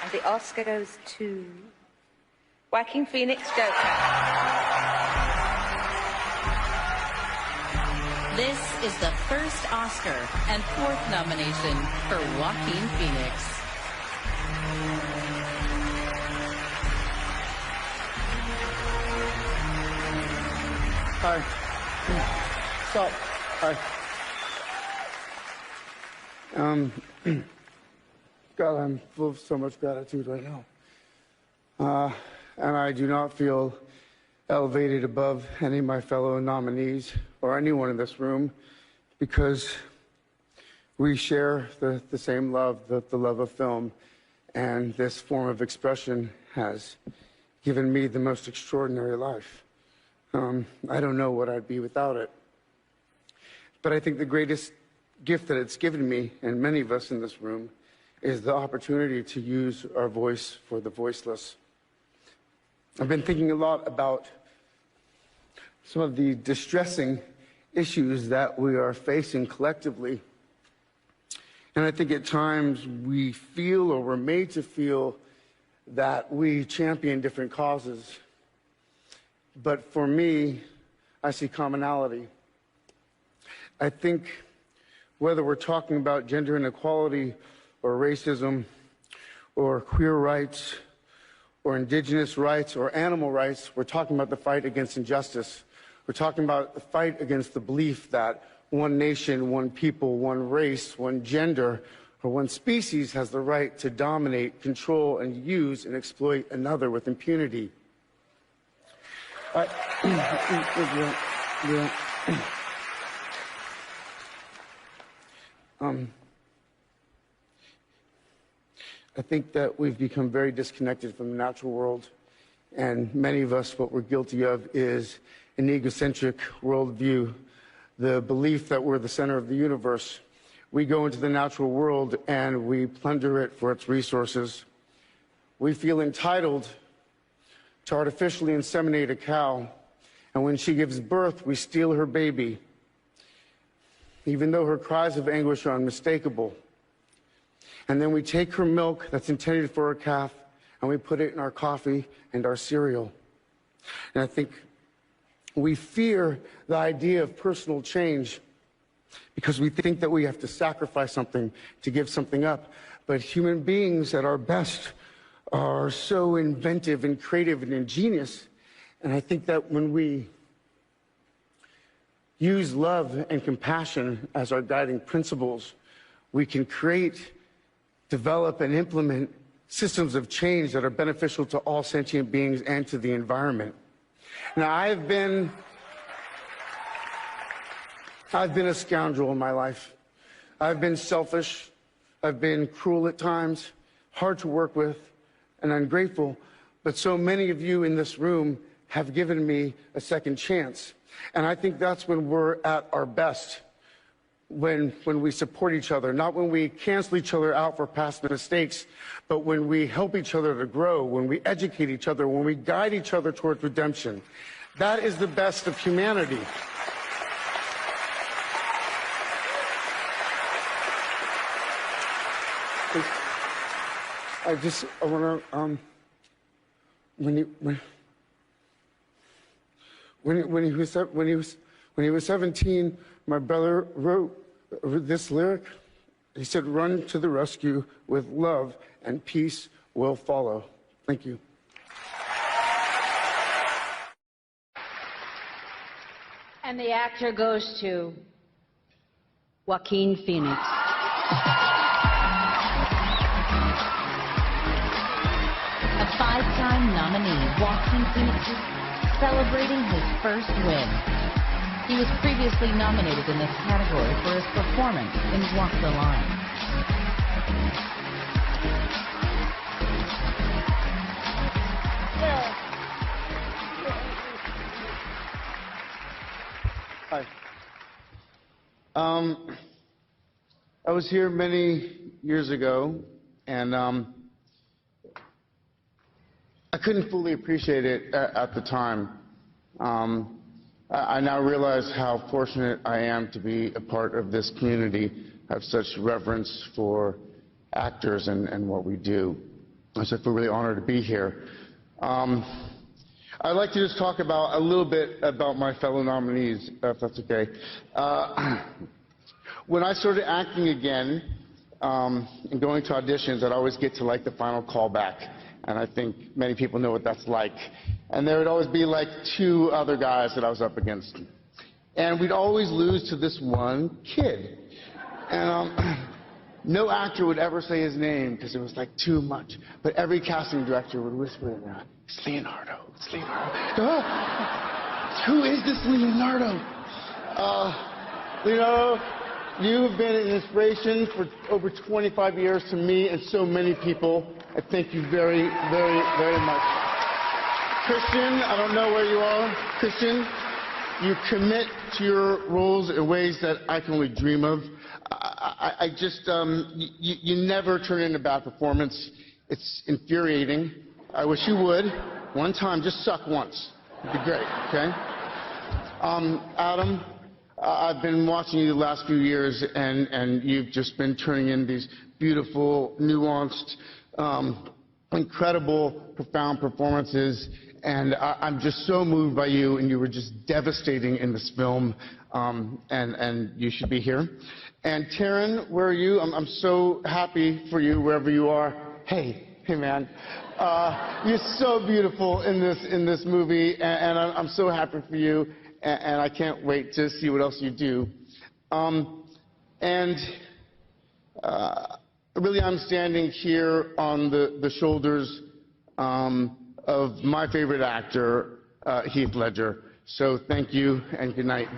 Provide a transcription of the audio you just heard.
And the Oscar goes to Joaquin Phoenix, Joker. This is the first Oscar and fourth nomination for Joaquin Phoenix. Hi. Stop. Hi. God, I'm full of so much gratitude right now. And I do not feel elevated above any of my fellow nominees or anyone in this room because we share the same love, the love of film, and this form of expression has given me the most extraordinary life. I don't know what I'd be without it. But I think the greatest gift that it's given me, and many of us in this room, is the opportunity to use our voice for the voiceless. I've been thinking a lot about some of the distressing issues that we are facing collectively. And I think at times we feel, or we're made to feel, that we champion different causes. But for me, I see commonality. I think whether we're talking about gender inequality or racism or queer rights or indigenous rights or animal rights, we're talking about the fight against injustice. We're talking about the fight against the belief that one nation, one people, one race, one gender, or one species has the right to dominate, control, and use and exploit another with impunity. I think that we've become very disconnected from the natural world, and many of us, what we're guilty of is an egocentric worldview, the belief that we're the center of the universe. We go into the natural world and we plunder it for its resources. We feel entitled to artificially inseminate a cow, and when she gives birth, we steal her baby, even though her cries of anguish are unmistakable. And then we take her milk that's intended for a calf, and we put it in our coffee and our cereal. And I think we fear the idea of personal change because we think that we have to sacrifice something to give something up. But human beings at our best are so inventive and creative and ingenious. And I think that when we use love and compassion as our guiding principles, we can create, develop, and implement systems of change that are beneficial to all sentient beings and to the environment. Now, I've been a scoundrel in my life. I've been selfish. I've been cruel at times, hard to work with, and ungrateful. But so many of you in this room have given me a second chance. And I think that's when we're at our best, when we support each other, not when we cancel each other out for past mistakes, but when we help each other to grow, when we educate each other, when we guide each other towards redemption. That is the best of humanity. I want to, when he was 17, my brother wrote this lyric. He said, "Run to the rescue with love and peace will follow." Thank you. And the actor goes to Joaquin Phoenix. A five-time nominee, Joaquin Phoenix is celebrating his first win. He was previously nominated in this category for his performance in Walk the Line. Hi. I was here many years ago, and I couldn't fully appreciate it at the time. I now realize how fortunate I am to be a part of this community, have such reverence for actors and what we do. So I feel really honored to be here. I'd like to just talk about a little bit about my fellow nominees, if that's okay. When I started acting again and going to auditions, I'd always get to like the final callback, and I think many people know what that's like. And there would always be like 2 other guys that I was up against, and we'd always lose to this one kid. And no actor would ever say his name because it was like too much, but every casting director would whisper in there, "It's Leonardo, it's Leonardo." Who is this Leonardo? Leonardo, you've been an inspiration for over 25 years to me and so many people. I thank you very, very, very much. Christian, I don't know where you are. Christian, you commit to your roles in ways that I can only dream of. I just, you never turn in a bad performance. It's infuriating. I wish you would. One time, just suck once. It'd be great, okay? Adam, I've been watching you the last few years, and you've just been turning in these beautiful, nuanced, incredible, profound performances. And I'm just so moved by you, and you were just devastating in this film, and you should be here. And Taryn, where are you? I'm so happy for you wherever you are. Hey man, you're so beautiful in this movie, and I'm so happy for you, and I can't wait to see what else you do. Really, I'm standing here on the shoulders of my favorite actor, Heath Ledger. So thank you and good night.